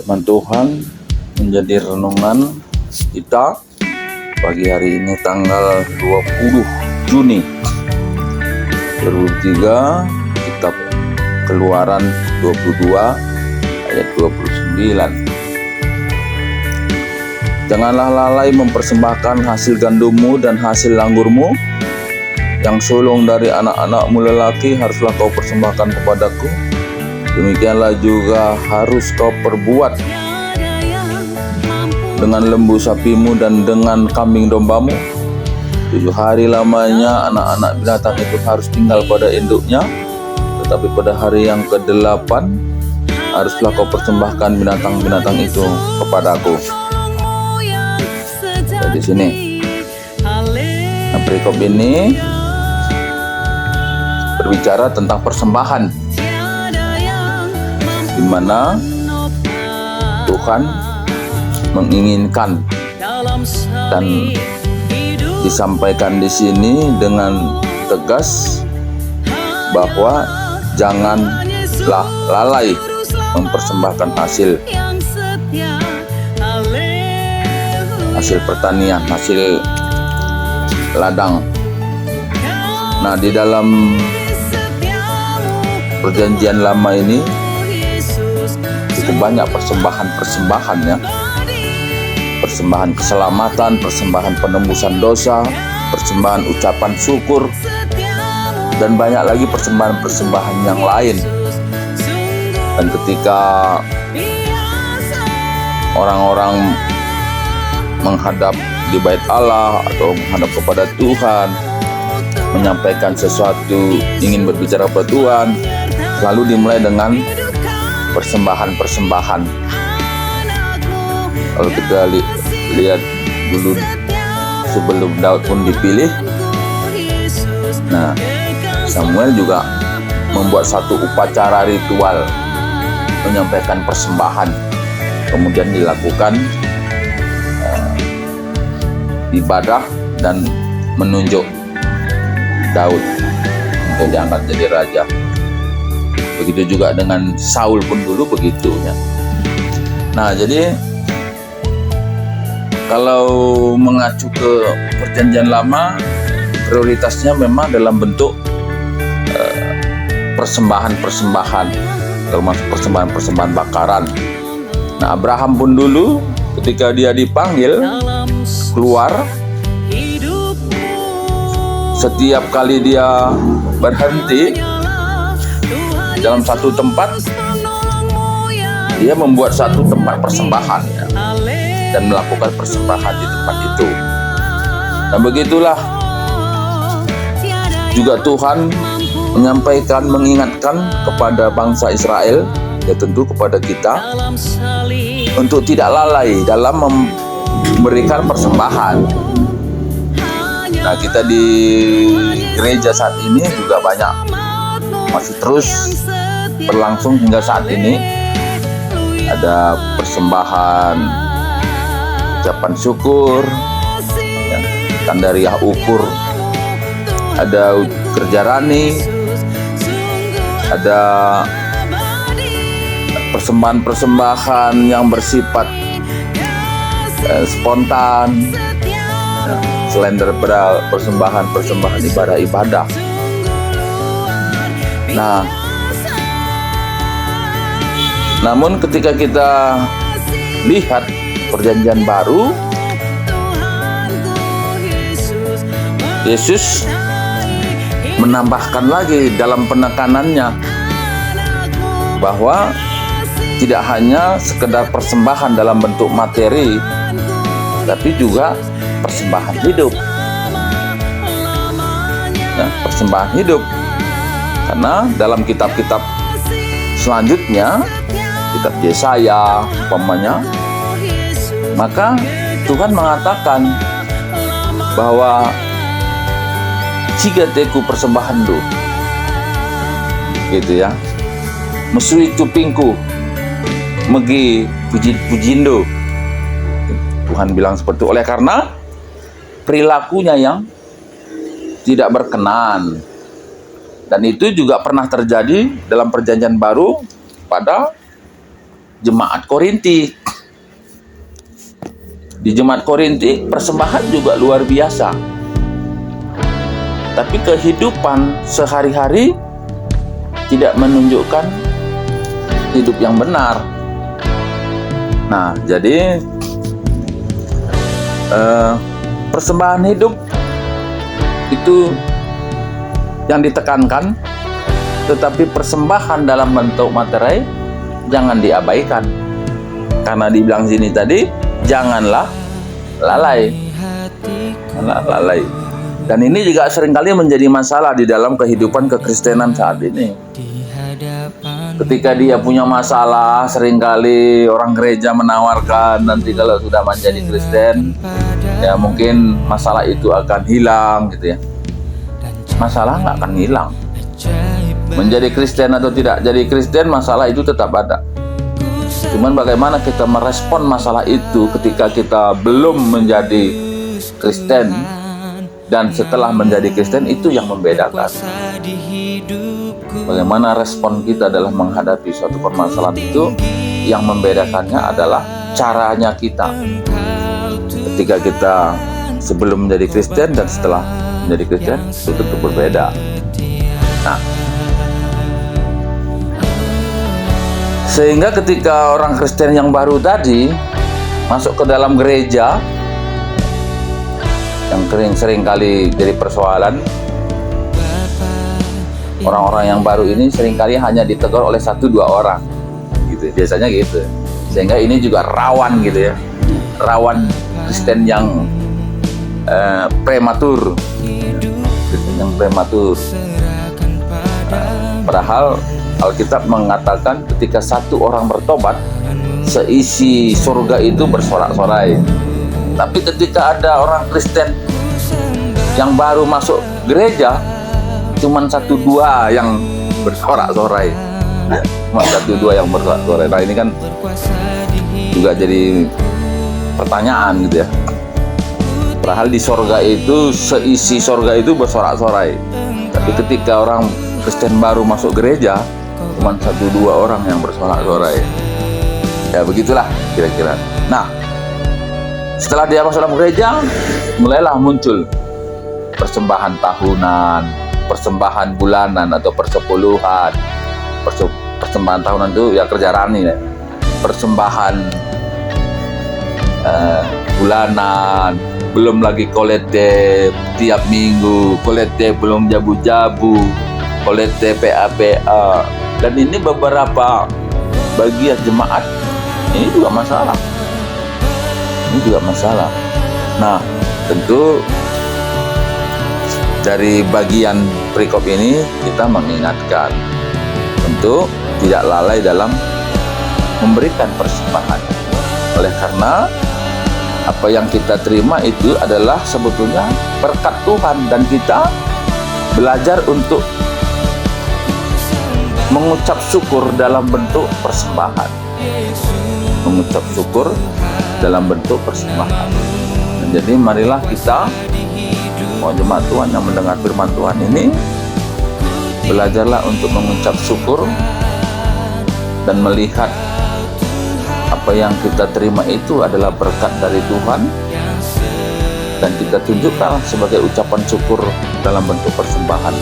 Firman Tuhan menjadi renungan kita pagi hari ini tanggal 20 Juni 2023, kitab Keluaran 22 ayat 29. Janganlah lalai mempersembahkan hasil gandummu dan hasil anggurmu, yang sulung dari anak-anakmu lelaki haruslah kau persembahkan kepadaku. Demikianlah juga harus kau perbuat dengan lembu sapimu dan dengan kambing dombamu. 7 hari lamanya anak-anak binatang itu harus tinggal pada induknya, tetapi pada hari yang ke-8 haruslah kau persembahkan binatang-binatang itu kepadaku. Di sini, nah, perikop ini berbicara tentang persembahan, di mana Tuhan menginginkan dan disampaikan di sini dengan tegas bahwa janganlah lalai mempersembahkan hasil pertanian, hasil ladang. Nah, di dalam perjanjian lama ini cukup banyak persembahan-persembahannya. Persembahan keselamatan, persembahan penembusan dosa, persembahan ucapan syukur, dan banyak lagi persembahan-persembahan yang lain. Dan ketika orang-orang menghadap di bait Allah atau menghadap kepada Tuhan, menyampaikan sesuatu, ingin berbicara kepada Tuhan, selalu dimulai dengan persembahan-persembahan. Kalau kita lihat dulu sebelum Daud pun dipilih, nah Samuel juga membuat satu upacara ritual menyampaikan persembahan, kemudian dilakukan ibadah dan menunjuk Daud untuk diangkat jadi raja. Begitu juga dengan Saul pun dulu begitu ya. Nah, jadi kalau mengacu ke perjanjian lama, prioritasnya memang dalam bentuk persembahan-persembahan, termasuk persembahan-persembahan bakaran. Nah, Abraham pun dulu ketika dia dipanggil keluar, setiap kali dia berhenti dalam satu tempat, dia membuat satu tempat persembahan ya, dan melakukan persembahan di tempat itu. Dan begitulah juga Tuhan menyampaikan, mengingatkan kepada bangsa Israel, ya tentu kepada kita, untuk tidak lalai dalam memberikan persembahan. Nah, kita di gereja saat ini juga banyak, masih terus berlangsung hingga saat ini. Ada persembahan ucapan syukur, ya, tandariah ukur, ada kerja rani, ada persembahan-persembahan yang bersifat spontan, ya, selain daripada persembahan-persembahan ibadah-ibadah. Nah, namun ketika kita lihat perjanjian baru, Yesus menambahkan lagi dalam penekanannya bahwa tidak hanya sekedar persembahan dalam bentuk materi, tapi juga persembahan hidup. Nah, persembahan hidup. Karena dalam kitab-kitab selanjutnya, kitab Yesaya umpamanya, maka Tuhan mengatakan bahwa jika teku persembahan do, gitu ya, mesui cupingku megi pujindo. Tuhan bilang seperti itu. Oleh karena perilakunya yang tidak berkenan. Dan itu juga pernah terjadi dalam perjanjian baru pada jemaat Korinti. Di jemaat Korinti persembahan juga luar biasa. Tapi kehidupan sehari-hari tidak menunjukkan hidup yang benar. Nah, jadi persembahan hidup itu yang ditekankan, tetapi persembahan dalam bentuk materi jangan diabaikan. Karena dibilang sini tadi, janganlah lalai. Dan ini juga seringkali menjadi masalah di dalam kehidupan kekristenan saat ini. Ketika dia punya masalah, seringkali orang gereja menawarkan nanti kalau sudah menjadi Kristen, ya mungkin masalah itu akan hilang gitu ya. Masalah nggak akan hilang. Menjadi Kristen atau tidak jadi Kristen, masalah itu tetap ada. Cuman bagaimana kita merespon masalah itu ketika kita belum menjadi Kristen dan setelah menjadi Kristen, itu yang membedakan. Bagaimana respon kita dalam menghadapi suatu permasalahan itu, yang membedakannya adalah caranya kita. Ketika kita sebelum menjadi Kristen dan setelah menjadi Kristen, itu tentu berbeda. Nah, sehingga ketika orang Kristen yang baru tadi masuk ke dalam gereja, yang sering kali jadi persoalan, orang-orang yang baru ini seringkali hanya ditegur oleh 1-2 orang gitu, biasanya gitu. Sehingga ini juga rawan gitu ya, rawan Kristen yang prematur, Kristen yang prematur. Padahal Alkitab mengatakan ketika 1 orang bertobat, seisi surga itu bersorak-sorai. Tapi ketika ada orang Kristen yang baru masuk gereja, cuman 1-2 yang bersorak-sorai. Cuma 1-2 yang bersorak-sorai. Nah, ini kan juga jadi pertanyaan gitu ya. Padahal di surga itu, seisi surga itu bersorak-sorai. Tapi ketika orang Kristen baru masuk gereja, cuma 1-2 orang yang bersorak-sorai. Ya begitulah kira-kira. Nah, setelah dia masuk dalam gereja, mulailah muncul persembahan tahunan, persembahan bulanan atau persepuluhan. Persembahan tahunan itu ya kerja rani ya. Persembahan bulanan, belum lagi kolete tiap minggu, kolete belum jabu-jabu, kolete PA. Dan ini beberapa bagian jemaat ini juga masalah. Nah, tentu dari bagian perikop ini kita mengingatkan untuk tidak lalai dalam memberikan persembahan. Oleh karena apa yang kita terima itu adalah sebetulnya berkat Tuhan, dan kita belajar untuk mengucap syukur dalam bentuk persembahan. Mengucap syukur dalam bentuk persembahan. Dan jadi marilah kita, mau jemaat Tuhan yang mendengar firman Tuhan ini, belajarlah untuk mengucap syukur dan melihat apa yang kita terima itu adalah berkat dari Tuhan, dan kita tunjukkan sebagai ucapan syukur dalam bentuk persembahan.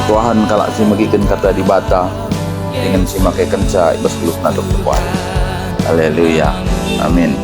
Tuhan kalau si magikan kata di bata dengan si makai kenca ibas belum nadok tuan. Haleluya. Amin.